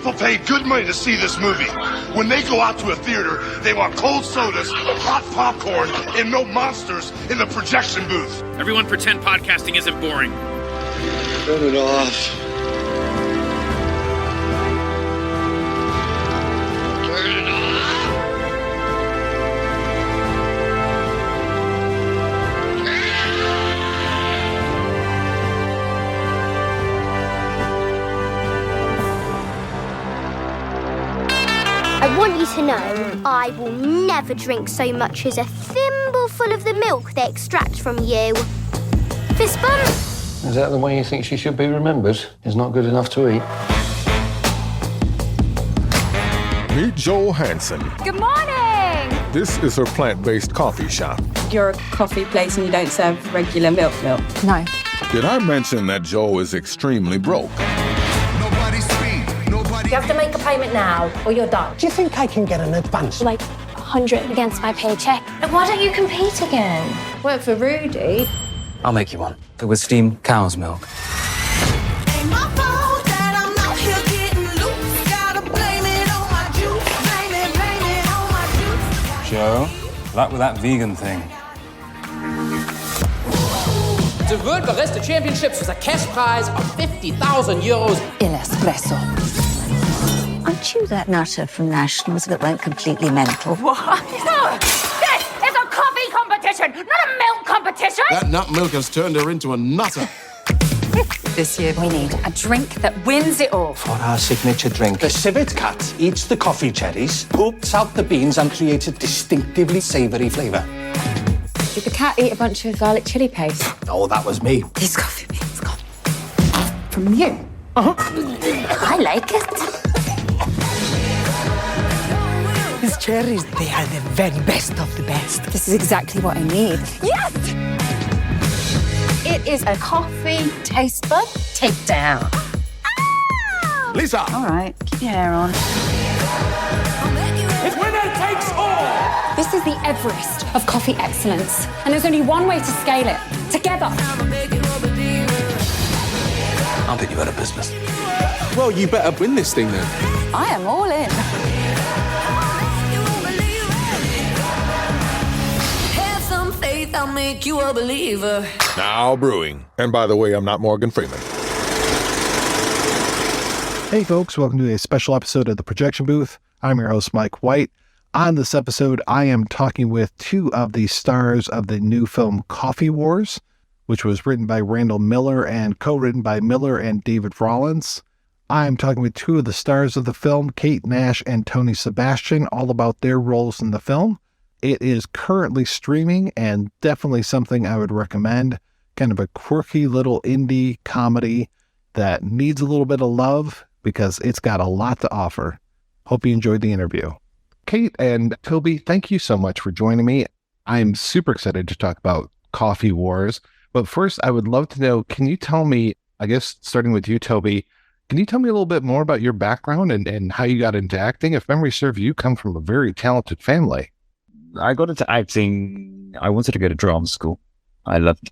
People pay good money to see this movie. When they go out to a theater, they want cold sodas, hot popcorn, and no monsters in the projection booth. Everyone pretend podcasting isn't boring. Turn it off. Turn it off. I want you to know I will never drink so much as a thimbleful of the milk they extract from you. Fist bump? Is that the way you think she should be remembered? Is not good enough to eat? Meet Joel Hansen. Good morning! This is her plant-based coffee shop. You're a coffee place and you don't serve regular milk? No. Did I mention that Joel is extremely broke? You have to make a payment now, or you're done. Do you think I can get an advance? Like 100 against my paycheck. Why don't you compete again? Work for Rudy. I'll make you one. It was steamed cow's milk. Joe, luck with that vegan thing. The World Barista Championships was a cash prize of 50,000 euros. In espresso. Aren't you that nutter from Nationals that went completely mental? What? No! This is a coffee competition, not a milk competition! That nut milk has turned her into a nutter. This year we need a drink that wins it all. For our signature drink, the civet cat eats the coffee cherries, poops out the beans, and creates a distinctively savoury flavour. Did the cat eat a bunch of garlic chili paste? Oh, that was me. These coffee beans come from you. I like it. These cherries, they are the very best of the best. This is exactly what I need. Yes! It is a coffee taste bud takedown. Lisa! All right, keep your hair on. It's winner takes all! This is the Everest of coffee excellence, and there's only one way to scale it. Together. I'll put you out of business. Well, you better win this thing then. I am all in. Have some faith, I'll make you a believer. Now brewing. And by the way, I'm not Morgan Freeman. Hey folks, welcome to a special episode of The Projection Booth. I'm your host, Mike White. On this episode, I am talking with two of the stars of the new film Coffee Wars, which was written by Randall Miller and co-written by Miller and David Rawlins. I'm talking with two of the stars of the film, Kate Nash and Toby Sebastian, all about their roles in the film. It is currently streaming and definitely something I would recommend. Kind of a quirky little indie comedy that needs a little bit of love because it's got a lot to offer. Hope you enjoyed the interview. Kate and Toby, thank you so much for joining me. I'm super excited to talk about Coffee Wars. But first, I would love to know, can you tell me, I guess starting with you, Toby, can you tell me a little bit more about your background and how you got into acting? If memory serves, you come from a very talented family. I got into acting. I wanted to go to drama school. I loved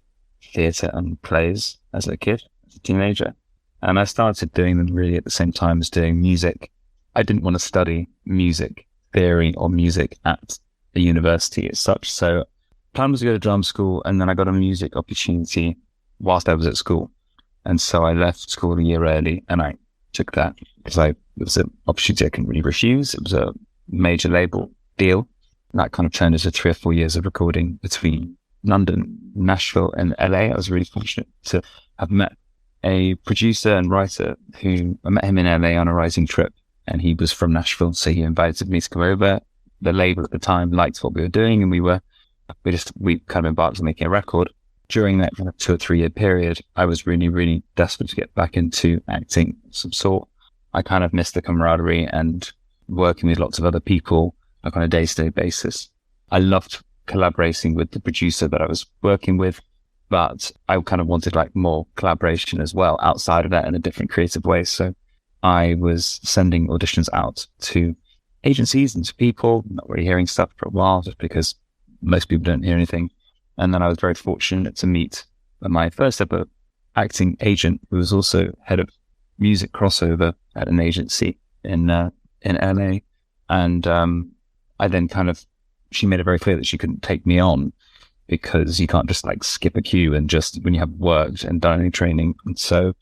theatre and plays as a kid, as a teenager. And I started doing them really at the same time as doing music. I didn't want to study music theory or music at a university as such. So plan was to go to drama school, and then I got a music opportunity whilst I was at school. And so I left school a year early and I took that because it was an opportunity I couldn't really refuse. It was a major label deal. And that kind of turned into 3 or 4 years of recording between London, Nashville and LA. I was really fortunate to have met a producer and writer who I met him in LA on a writing trip, and he was from Nashville. So he invited me to come over. The label at the time liked what we were doing, and we kind of embarked on making a record. During that kind of 2 or 3 year period, I was really, really desperate to get back into acting of some sort. I kind of missed the camaraderie and working with lots of other people like on a day-to-day basis. I loved collaborating with the producer that I was working with, but I kind of wanted like more collaboration as well outside of that in a different creative way. So I was sending auditions out to agencies and to people, not really hearing stuff for a while just because most people don't hear anything. And then I was very fortunate to meet my first ever acting agent, who was also head of music crossover at an agency in LA, and I then she made it very clear that she couldn't take me on because you can't just like skip a cue and just when you have worked and done any training. And so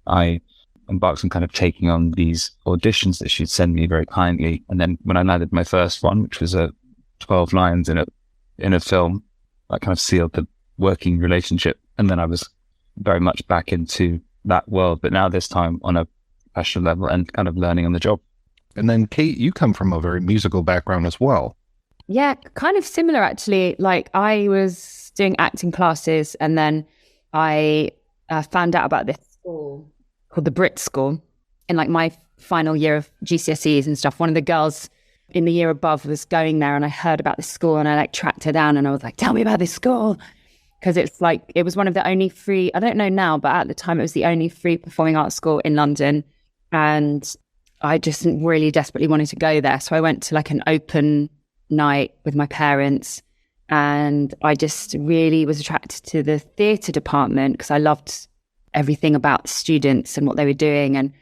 I embarked on kind of taking on these auditions that she'd send me very kindly. And then when I landed my first one, which was 12 lines in a film, that kind of sealed the working relationship. And then I was very much back into that world, but now this time on a professional level and kind of learning on the job. And then Kate, you come from a very musical background as well. Yeah, kind of similar actually. Like I was doing acting classes and then I found out about this school called the Brit School in like my final year of GCSEs and stuff. One of the girls in the year above was going there and I heard about this school and I like tracked her down and I was like, tell me about this school. Because it's like, it was one of the only free, I don't know now, but at the time it was the only free performing arts school in London. And I just really desperately wanted to go there. So I went to like an open night with my parents and I just really was attracted to the theatre department because I loved everything about the students and what they were doing.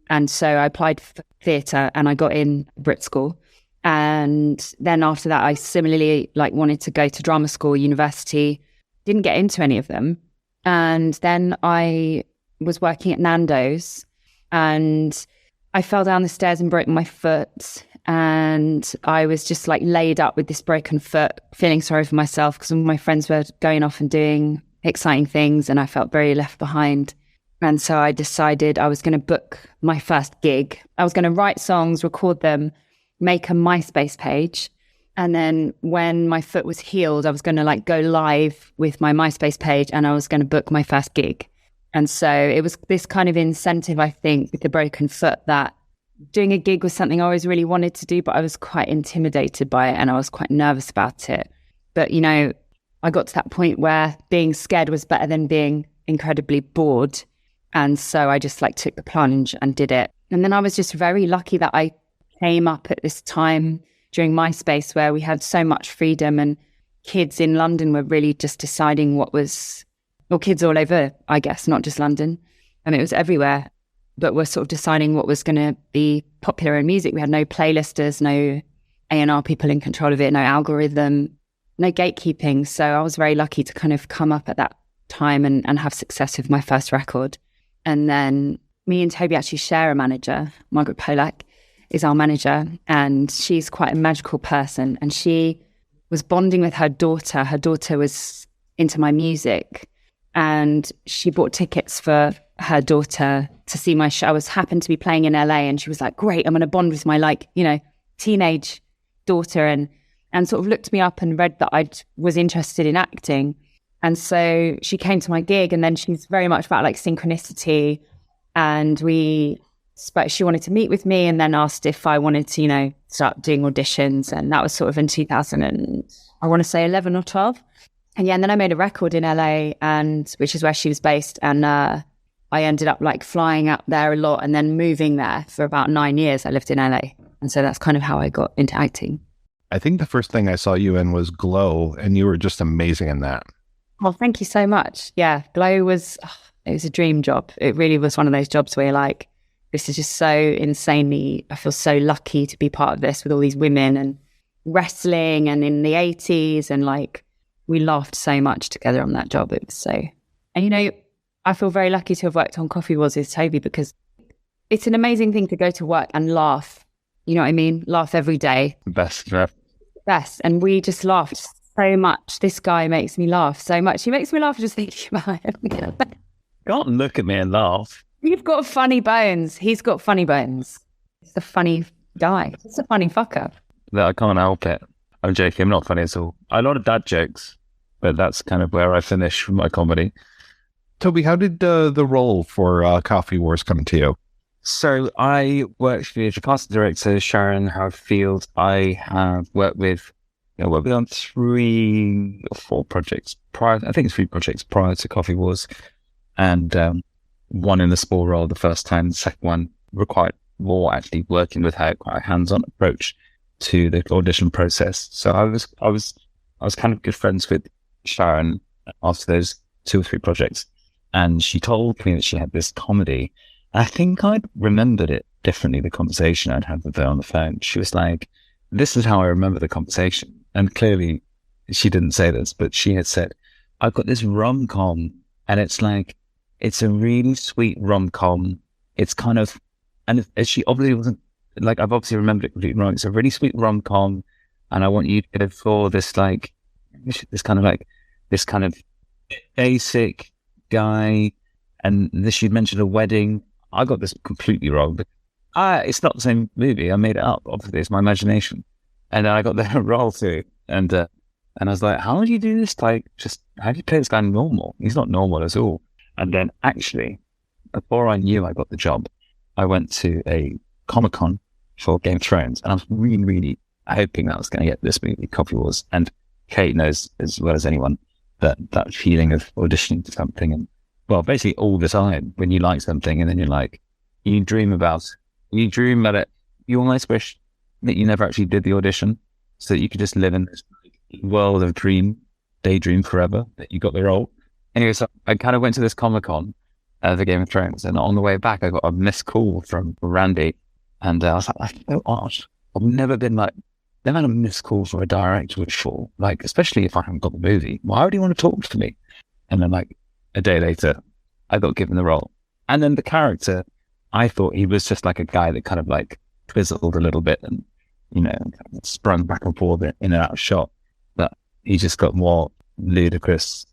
And so I applied for theatre and I got in Brit School. And then after that, I similarly like wanted to go to drama school, university, didn't get into any of them. And then I was working at Nando's and I fell down the stairs and broke my foot. And I was just like laid up with this broken foot, feeling sorry for myself because all my friends were going off and doing exciting things and I felt very left behind. And so I decided I was going to book my first gig. I was going to write songs, record them, make a MySpace page. And then when my foot was healed, I was going to like go live with my MySpace page and I was going to book my first gig. And so it was this kind of incentive, I think, with the broken foot that doing a gig was something I always really wanted to do, but I was quite intimidated by it and I was quite nervous about it. But, you know, I got to that point where being scared was better than being incredibly bored. And so I just like took the plunge and did it. And then I was just very lucky that I came up at this time during MySpace where we had so much freedom and kids in London were really just deciding what was, or kids all over, I guess, not just London. And it was everywhere. But we're sort of deciding what was going to be popular in music. We had no playlisters, no A&R people in control of it, no algorithm, no gatekeeping. So I was very lucky to kind of come up at that time and have success with my first record. And then me and Toby actually share a manager. Margaret Polak is our manager and she's quite a magical person. And she was bonding with her daughter. Her daughter was into my music and she bought tickets for her daughter to see my show. I happened to be playing in LA and she was like, great, I'm going to bond with my teenage daughter and sort of looked me up and read that I was interested in acting. And so she came to my gig and then she's very much about like synchronicity and she wanted to meet with me and then asked if I wanted to, start doing auditions. And that was sort of in 2011 or 12. And yeah, and then I made a record in LA which is where she was based. And I ended up like flying out there a lot and then moving there for about 9 years. I lived in LA. And so that's kind of how I got into acting. I think the first thing I saw you in was Glow, and you were just amazing in that. Well, thank you so much. Yeah, Glow was a dream job. It really was one of those jobs where you're like, this is just so insanely, I feel so lucky to be part of this with all these women and wrestling and in the 80s. And like, we laughed so much together on that job. It was so, and I feel very lucky to have worked on Coffee Wars with Toby because it's an amazing thing to go to work and laugh. You know what I mean? Laugh every day. Best. And we just laughed so much. This guy makes me laugh so much. He makes me laugh just thinking about it. Can't look at me and laugh. You've got funny bones. He's got funny bones. He's a funny guy. He's a funny fucker. I can't help it. I'm joking. I'm not funny at all. A lot of dad jokes, but that's kind of where I finish with my comedy. Toby, how did the role for Coffee Wars come to you? So I worked for the casting director, Sharon Howard-Field. I have worked with on 3 or 4 projects prior. I think it's 3 projects prior to Coffee Wars, and one in the small role the first time. The second one required more actually working with her, quite a hands-on approach to the audition process. So I was kind of good friends with Sharon after those 2 or 3 projects, and she told me that she had this comedy. I think I'd remembered it differently the conversation I'd had with her on the phone. She was like, this is how I remember the conversation. And clearly she didn't say this, but she had said, I've got this rom-com, and it's like, it's a really sweet rom-com. It's kind of, and she obviously wasn't, like, I've obviously remembered it completely wrong. It's a really sweet rom-com, and I want you to go for this, like, this kind of basic guy. And she'd mentioned a wedding. I got this completely wrong. But it's not the same movie. I made it up. Obviously, it's my imagination. And I got the role too. And I was like, how do you do this? Like, just how do you play this guy normal? He's not normal at all. And then actually, before I knew I got the job, I went to a Comic-Con for Game of Thrones, and I was really, really hoping that I was going to get this movie, Coffee Wars. And Kate knows as well as anyone that feeling of auditioning for something, and well, basically all the time when you like something and then you're like, you dream about it. You almost wish that you never actually did the audition, so that you could just live in this world of daydream forever that you got the role. Anyway, so I kind of went to this Comic-Con, the Game of Thrones, and on the way back, I got a missed call from Randy, and I was like, I feel odd. I've never had a missed call from a director before, like, especially if I haven't got the movie. Why would he want to talk to me? And then, like, a day later, I got given the role. And then the character, I thought he was just like a guy that kind of like twizzled a little bit and, you know, sprung back and forth in and out of shot. But he just got more ludicrous,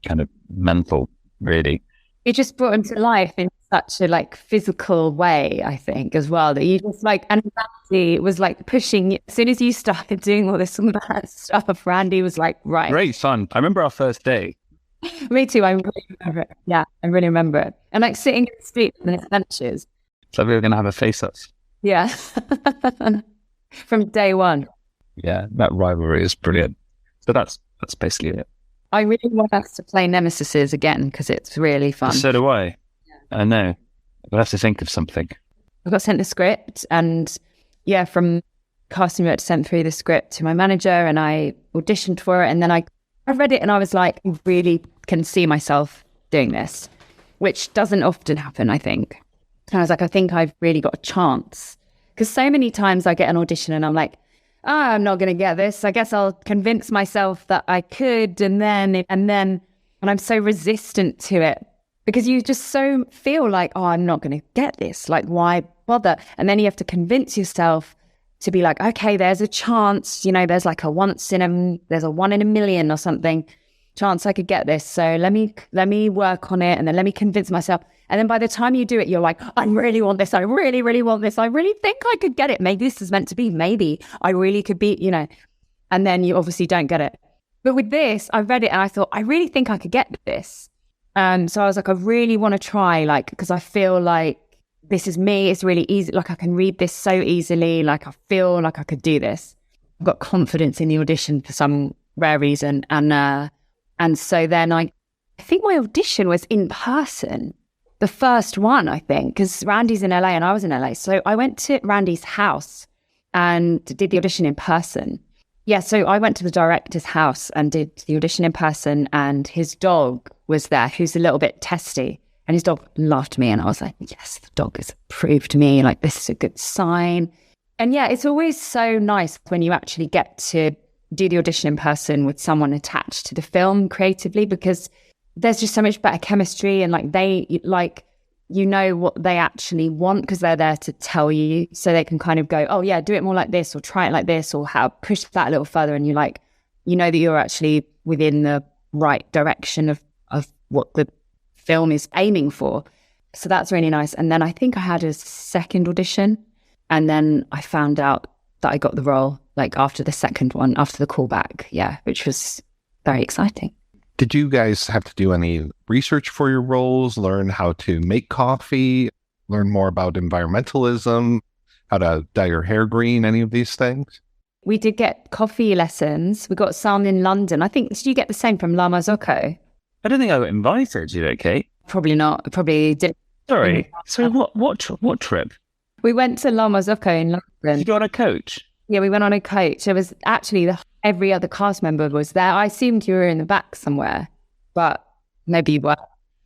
kind of mental, really. It just brought him to life in such a like physical way, I think, as well, that you just like, and Randy was like pushing you. As soon as you started doing all this mad stuff, Randy was like, right. Great fun. I remember our first day. Me too. I really remember it. Yeah, I really remember it. And like sitting in the street on its benches. So we were going to have a face-off. Yeah. From day one. Yeah, that rivalry is brilliant. So that's basically it. I really want us to play Nemesises again because it's really fun. So do I. I know. We'll have to think of something. I got sent the script, and yeah, from casting director sent through the script to my manager, and I auditioned for it, and then I read it and I was like, I really can see myself doing this, which doesn't often happen, I think. And I was like, I think I've really got a chance. Because so many times I get an audition and I'm like, I'm not going to get this. I guess I'll convince myself that I could. And I'm so resistant to it because you just so feel like, oh, I'm not going to get this. Like, why bother? And then you have to convince yourself to be like, okay, there's a chance, you know, there's like there's a 1 in a million or something chance I could get this. So let me work on it, and then let me convince myself. And then by the time you do it, you're like, I really want this. I really, really want this. I really think I could get it. Maybe this is meant to be. Maybe I really could be, you know, and then you obviously don't get it. But with this, I read it and I thought, I really think I could get this. So I was like, I really want to try, like, because I feel like this is me. It's really easy. Like I can read this so easily. Like I feel like I could do this. I've got confidence in the audition for some rare reason. And so then I think my audition was in person. The first one, I think, because Randy's in LA and I was in LA. So I went to Randy's house and did the audition in person. Yeah, so I went to the director's house and did the audition in person, and his dog was there, who's a little bit testy. And his dog loved me. And I was like, yes, the dog has approved me. Like, this is a good sign. And yeah, it's always so nice when you actually get to do the audition in person with someone attached to the film creatively, because there's just so much better chemistry, and like you know what they actually want because they're there to tell you, so they can kind of go, oh yeah, do it more like this, or try it like this, or how push that a little further, and you know that you're actually within the right direction of what the film is aiming for. So that's really nice. And then I think I had a second audition, and then I found out that I got the role like after the second one, after the callback, yeah, which was very exciting. Did you guys have to do any research for your roles, learn how to make coffee, learn more about environmentalism, how to dye your hair green, any of these things? We did get coffee lessons. We got some in London. I think, did you get the same from La Marzocco? I don't think I got invited, did it, Kate? Probably not. Probably didn't. Sorry, what trip? We went to La Marzocco in London. You got a coach? Yeah, we went on a coach. It was actually every other cast member was there. I assumed you were in the back somewhere, but maybe you were.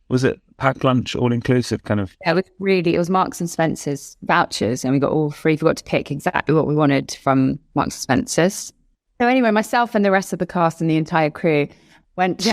Was it packed lunch, all inclusive kind of. Yeah, it was Marks and Spencer's vouchers, and we got all free. We got to pick exactly what we wanted from Marks and Spencer's. So anyway, myself and the rest of the cast and the entire crew went.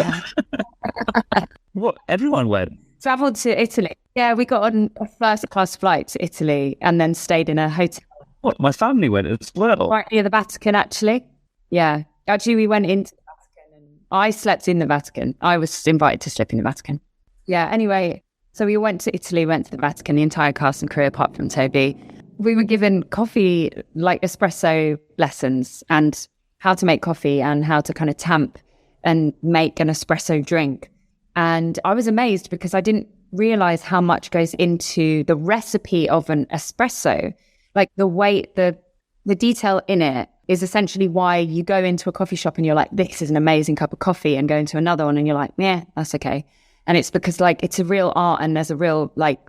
What? Everyone went? Travelled to Italy. Yeah, we got on a first-class flight to Italy and then stayed in a hotel. What? My family went as well? Right near the Vatican, actually. Yeah. Actually, we went into the Vatican and I slept in the Vatican. I was invited to sleep in the Vatican. Yeah, anyway, so we went to Italy, went to the Vatican, the entire cast and crew, apart from Toby. We were given coffee, like espresso lessons and how to make coffee and how to kind of tamp and make an espresso drink. And I was amazed because I didn't realize how much goes into the recipe of an espresso. Like the weight, the detail in it is essentially why you go into a coffee shop and you're like, this is an amazing cup of coffee, and go into another one and you're like, yeah, that's okay. And it's because like it's a real art and there's a real like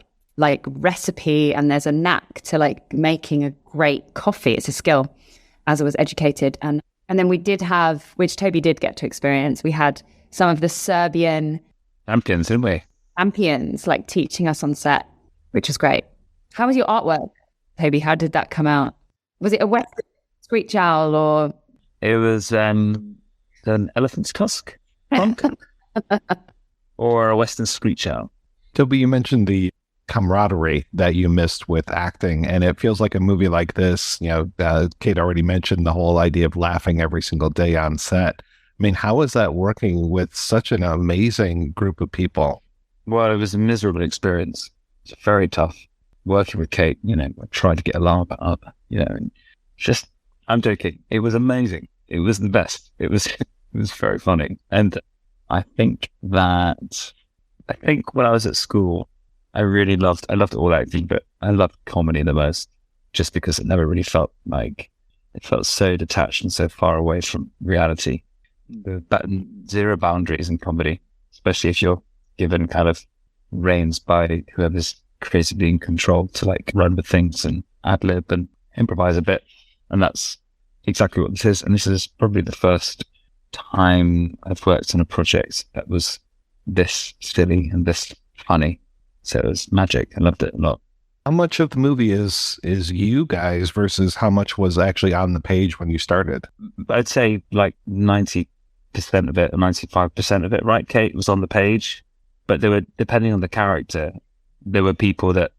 recipe and there's a knack to like making a great coffee. It's a skill, as I was educated. And then we did have, which Toby did get to experience, we had some of the Serbian champions, didn't we? Champions, like teaching us on set, which was great. How was your artwork, Toby? How did that come out? Was it a Western screech owl or? It was an elephant's tusk trunk or a Western screech owl. Toby, you mentioned the camaraderie that you missed with acting, and it feels like a movie like this, Kate already mentioned the whole idea of laughing every single day on set. I mean, how is that working with such an amazing group of people? Well, it was a miserable experience. It's very tough working with Kate. I tried to get a laugh up, and just, I'm joking. It was amazing. It was the best. It was very funny. And I think when I was at school, I loved all acting, but I loved comedy the most, just because it never really felt so detached and so far away from reality. Zero boundaries in comedy, especially if you're given kind of reins by whoever's creatively in control to like run with things and ad lib and improvise a bit. And that's exactly what this is. And this is probably the first time I've worked on a project that was this silly and this funny. So it was magic. I loved it a lot. How much of the movie is you guys versus how much was actually on the page when you started? I'd say like 90% of it or 95% of it, right, Kate, was on the page. But there were, depending on the character, there were people that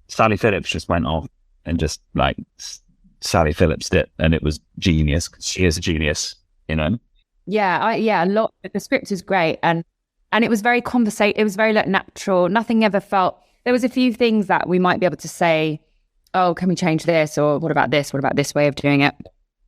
Sally Phillips just went off and just like Sally Phillips did, and it was genius. She is a genius, Yeah, a lot. The script is great, and it was very it was very like natural. Nothing ever felt. There was a few things that we might be able to say, oh, can we change this, or what about this? What about this way of doing it?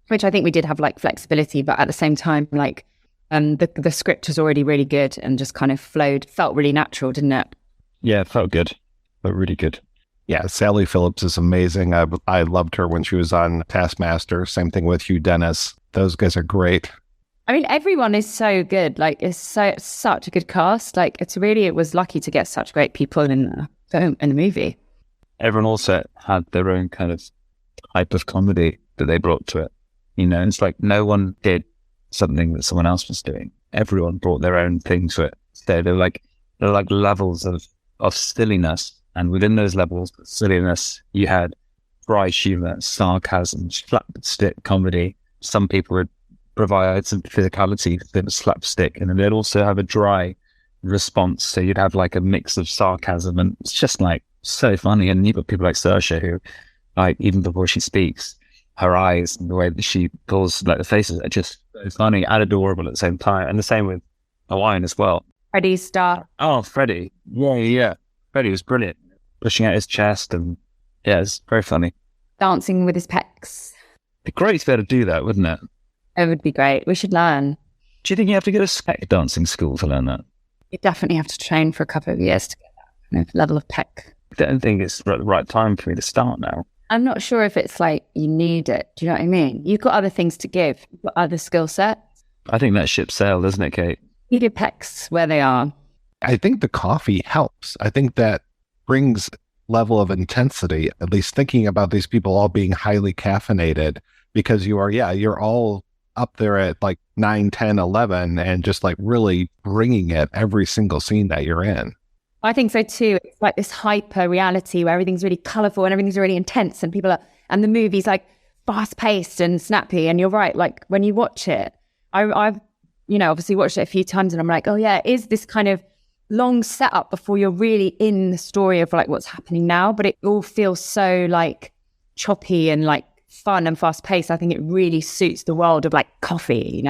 Which I think we did have like flexibility, but at the same time, like the script was already really good and just kind of felt really natural, didn't it? Yeah, it felt good, but really good. Yeah, Sally Phillips is amazing. I loved her when she was on Taskmaster. Same thing with Hugh Dennis. Those guys are great. I mean, everyone is so good. Like, it's such a good cast. Like, it was lucky to get such great people in the movie. Everyone also had their own kind of type of comedy that they brought to it. It's like no one did something that someone else was doing. Everyone brought their own thing to it. So they're like levels of silliness. And within those levels of silliness, you had dry humor, sarcasm, slapstick comedy. Some people would provide some physicality, there was slapstick, and then they'd also have a dry response. So you'd have like a mix of sarcasm, and it's just like so funny. And you've got people like Saoirse who, like, even before she speaks, her eyes and the way that she pulls, like, the faces are just so funny and adorable at the same time. And the same with Hawaiian as well. Freddie's star. Oh, Freddie. Yeah. Freddie was brilliant. Pushing out his chest, and yeah, it's very funny. Dancing with his pecs. It'd be great to be able to do that, wouldn't it? It would be great. We should learn. Do you think you have to go to spec dancing school to learn that? You definitely have to train for a couple of years to get that kind of level of pec. I don't think it's the right time for me to start now. I'm not sure if it's like you need it. Do you know what I mean? You've got other things to give. You've got other skill sets. I think that ship sailed, doesn't it, Kate? You do pecs where they are. I think the coffee helps. I think that brings level of intensity, at least thinking about these people all being highly caffeinated, because you're all up there at like 9, 10, 11 and just like really bringing it every single scene that you're in. I think so too. It's like this hyper reality where everything's really colourful and everything's really intense, and and the movie's like fast paced and snappy. And you're right, like when you watch it, I've obviously watched it a few times, and I'm like, oh yeah, it is this kind of long setup before you're really in the story of like what's happening now, but it all feels so like choppy and like fun and fast paced. I think it really suits the world of like coffee,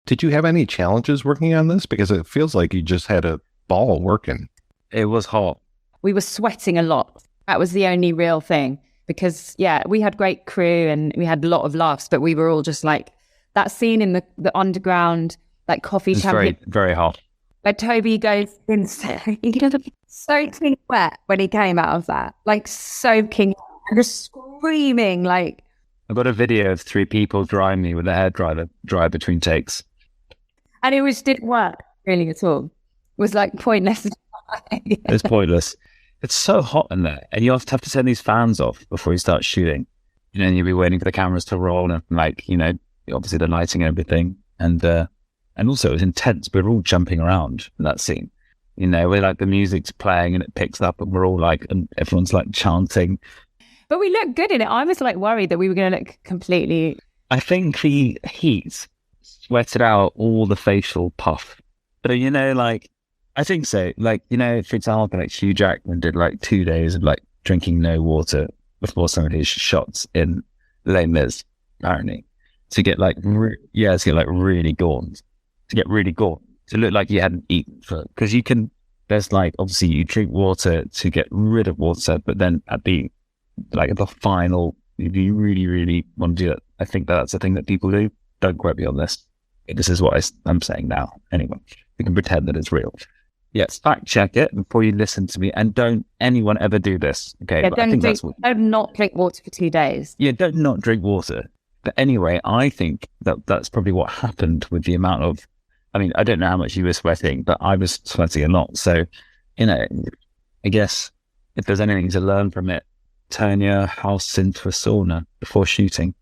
Did you have any challenges working on this? Because it feels like you just had a ball working. It was hot. We were sweating a lot. That was the only real thing, because we had great crew and we had a lot of laughs, but we were all just like, that scene in the underground, like coffee It's champion. very, very hot. But Toby goes soaking wet when he came out of that, like soaking, just screaming, like. I got a video of 3 people drying me with a hairdryer dry between takes. And it didn't work really at all. It was like pointless. It's pointless. It's so hot in there, and you have to turn these fans off before you start shooting. And you'll be waiting for the cameras to roll, and obviously the lighting and everything. And also it was intense. We were all jumping around in that scene. We're like, the music's playing and it picks up, and we're all like, and everyone's like chanting. But we looked good in it. I was like worried that we were going to look completely. I think the heat sweated out all the facial puff. But I think so. For example, like Hugh Jackman did like 2 days of like drinking no water before some of his shots in Les Mis, apparently, to get like really gaunt, to look like you hadn't eaten because there's like, obviously you drink water to get rid of water, but then at the final, if you really, really want to do that, I think that's a thing that people do. Don't quote me on this. This is what I'm saying now. Anyway, you can pretend that it's real. Yes, fact check it before you listen to me, and don't anyone ever do this. Okay, yeah, don't not drink water for 2 days. Yeah, don't not drink water. But anyway, I think that's probably what happened with the amount of. I mean, I don't know how much you were sweating, but I was sweating a lot. So, I guess if there's anything to learn from it, turn your house into a sauna before shooting.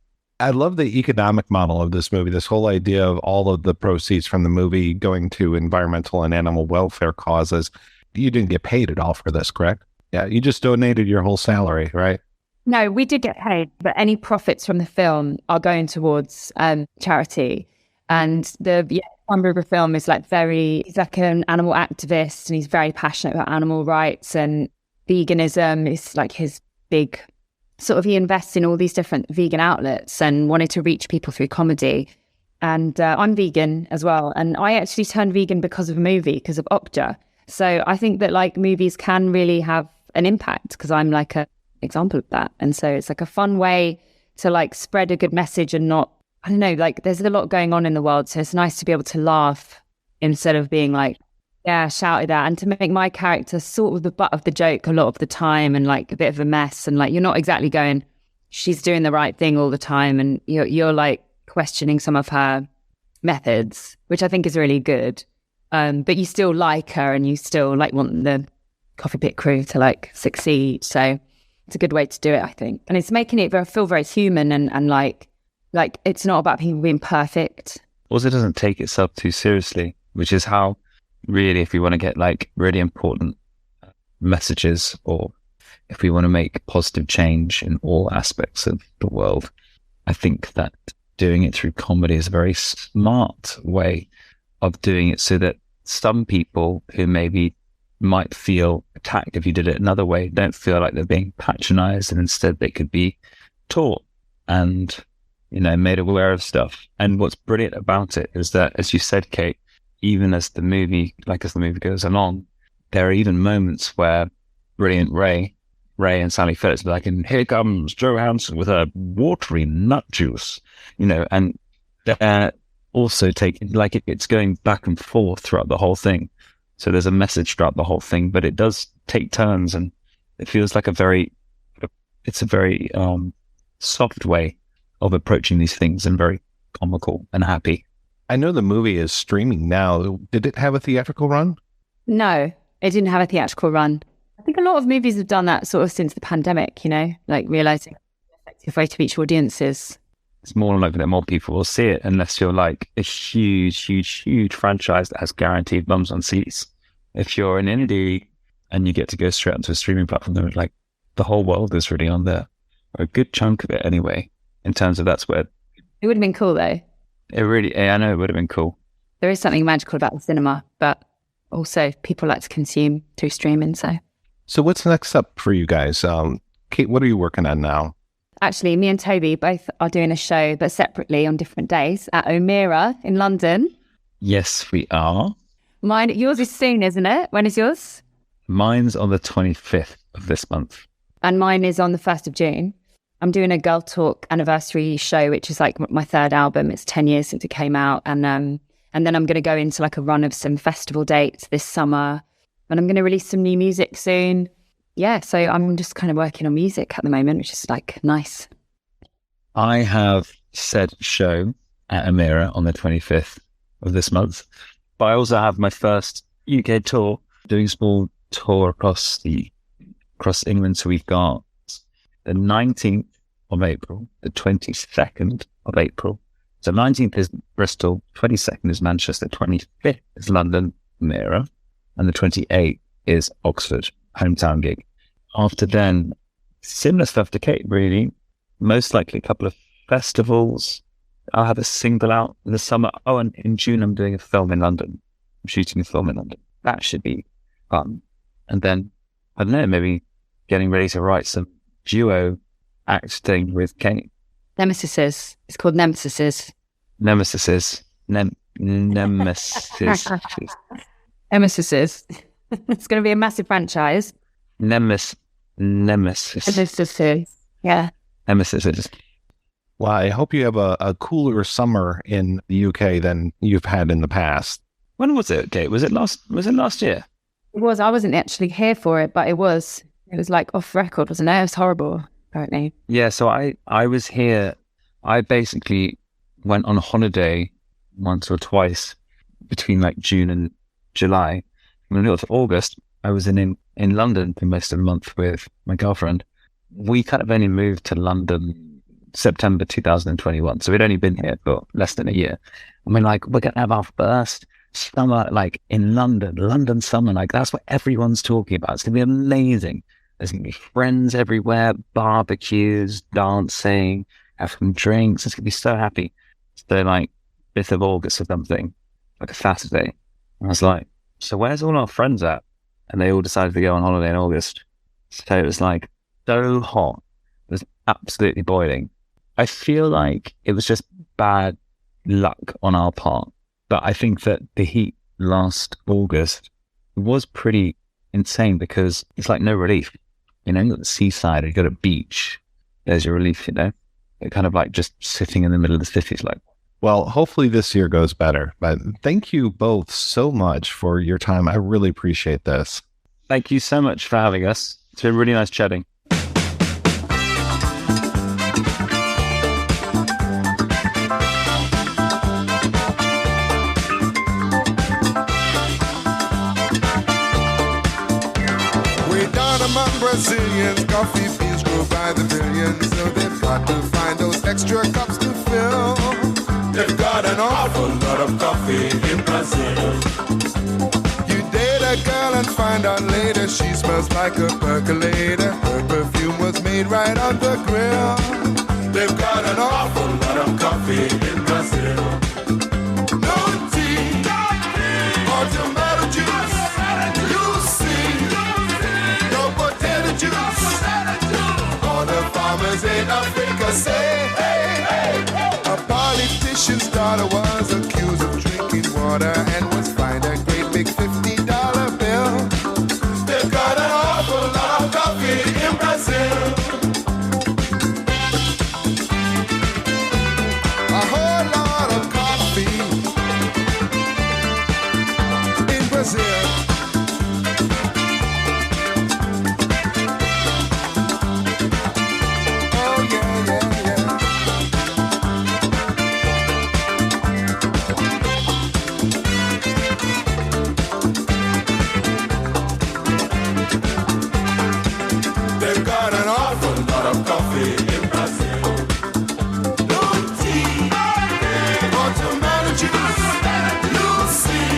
I love the economic model of this movie, this whole idea of all of the proceeds from the movie going to environmental and animal welfare causes. You didn't get paid at all for this, correct? Yeah, you just donated your whole salary, right? No, we did get paid, but any profits from the film are going towards charity. And the founder of the film is he's like an animal activist, and he's very passionate about animal rights, and veganism is like his big he invests in all these different vegan outlets and wanted to reach people through comedy. And I'm vegan as well. And I actually turned vegan because of a movie, because of Okja. So I think that like movies can really have an impact, because I'm like an example of that. And so it's like a fun way to like spread a good message and not, I don't know, like there's a lot going on in the world. So it's nice to be able to laugh instead of being like, shouted at, and to make my character sort of the butt of the joke a lot of the time, and like a bit of a mess, and like you're not exactly going, she's doing the right thing all the time, and you're like questioning some of her methods, which I think is really good. But you still like her, and you still like want the Coffee Pit crew to like succeed. So it's a good way to do it, I think, and it's making it feel very human, and like it's not about people being perfect. Also, it doesn't take itself too seriously, which is how. Really, if we want to get like really important messages, or if we want to make positive change in all aspects of the world, I think that doing it through comedy is a very smart way of doing it, so that some people who maybe might feel attacked if you did it another way don't feel like they're being patronized, and instead they could be taught and made aware of stuff. And what's brilliant about it is that, as you said, Kate, even as the movie goes along, there are even moments where brilliant Ray and Sally Phillips be like, and here comes Joe Hansen with her watery nut juice, and they're also taking, like it's going back and forth throughout the whole thing. So there's a message throughout the whole thing, but it does take turns, and it feels like it's a very soft way of approaching these things, and very comical and happy. I know the movie is streaming now. Did it have a theatrical run? No, it didn't have a theatrical run. I think a lot of movies have done that sort of since the pandemic, like realizing the effective way to reach audiences. It's more likely that more people will see it, unless you're like a huge, huge, huge franchise that has guaranteed bums on seats. If you're an indie and you get to go straight onto a streaming platform. They're like, the whole world is really on there, or a good chunk of it anyway, in terms of that's where... It would have been cool though. I know it would have been cool. There is something magical about the cinema, but also people like to consume through streaming, So what's next up for you guys? Kate, what are you working on now? Actually, me and Toby both are doing a show, but separately on different days at O'Meara in London. Yes, we are. Yours is soon, isn't it? When is yours? Mine's on the 25th of this month. And mine is on the 1st of June. I'm doing a Girl Talk anniversary show, which is like my third album. It's 10 years since it came out. And then I'm going to go into like a run of some festival dates this summer. And I'm going to release some new music soon. Yeah, so I'm just kind of working on music at the moment, which is like nice. I have said show at O'Meara on the 25th of this month. But I also have my first UK tour, doing a small tour across England. So we've got the 19th of April, the 22nd of April. So 19th is Bristol, 22nd is Manchester, 25th is London, O'Meara, and the 28th is Oxford, hometown gig. After then, similar stuff to Kate, really. Most likely a couple of festivals. I'll have a single out in the summer. Oh, and in June, I'm doing a film in London. I'm shooting a film in London. That should be fun. And then, I don't know, maybe getting ready to write some duo acting with Kate. Nemesis. It's called Nemesis. Nemesis. Nemesis. Nemesis. It's going to be a massive franchise. Nemesis. Yeah. Nemesis. Well, I hope you have a cooler summer in the UK than you've had in the past. When was it, Kate? Was it last year? It was. I wasn't actually here for it, but it was. It was like off record, wasn't it? It was horrible, apparently. Yeah, so I was here. I basically went on holiday once or twice between like June and July. When it got to August, I was in London for most of the month with my girlfriend. We kind of only moved to London September 2021. So we'd only been here for less than a year. I mean, like, we're going to have our first summer, like, in London summer. Like, that's what everyone's talking about. It's going to be amazing. There's going to be friends everywhere, barbecues, dancing, have some drinks. It's going to be so happy. So, like, 5th of August or something, like a Saturday. And I was like, so where's all our friends at? And they all decided to go on holiday in August. So it was like so hot. It was absolutely boiling. I feel like it was just bad luck on our part. But I think that the heat last August was pretty insane because it's like no relief. You know, you've got the seaside, you've got a beach. There's your relief, you know. They're kind of like just sitting in the middle of the city. It's like, well, hopefully this year goes better. But thank you both so much for your time. I really appreciate this. Thank you so much for having us. It's been really nice chatting. Way down among Brazilians, coffee beans grow by the billions, so they've got to find those extra cups to fill. They've got an awful lot of coffee in Brazil. You date a girl and find out later she smells like a percolator. Her perfume was made right on the grill. They've got an awful lot of coffee in Brazil. No tea, or tomato juice. You see, no potato juice. All the farmers in Africa say, hey, hey. A politician's daughter was accused of drinking water and was fined a great big $50 bill. They've got an awful lot of coffee in Brazil. A whole lot of coffee in Brazil. Oh yeah, yeah, yeah. They've got an awful lot of coffee in Brazil. No tea, or tomato juice. You see,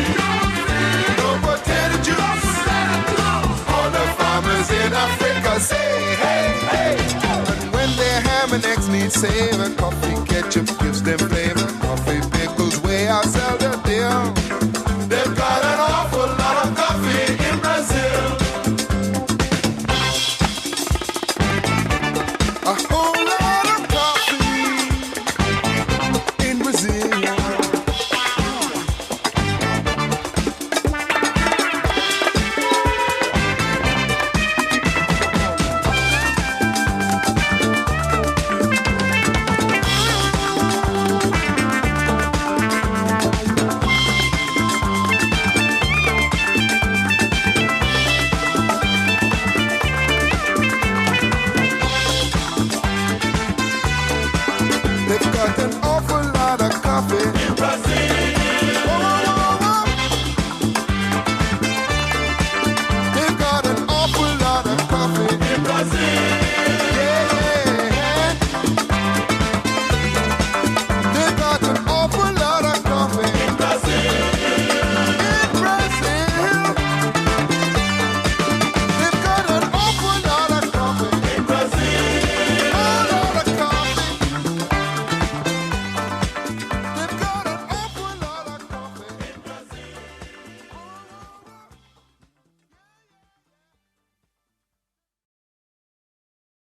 no potato juice. All say, hey, hey. And when their ham and eggs need savor, coffee ketchup gives them flavor. Coffee pickles weigh out seldom.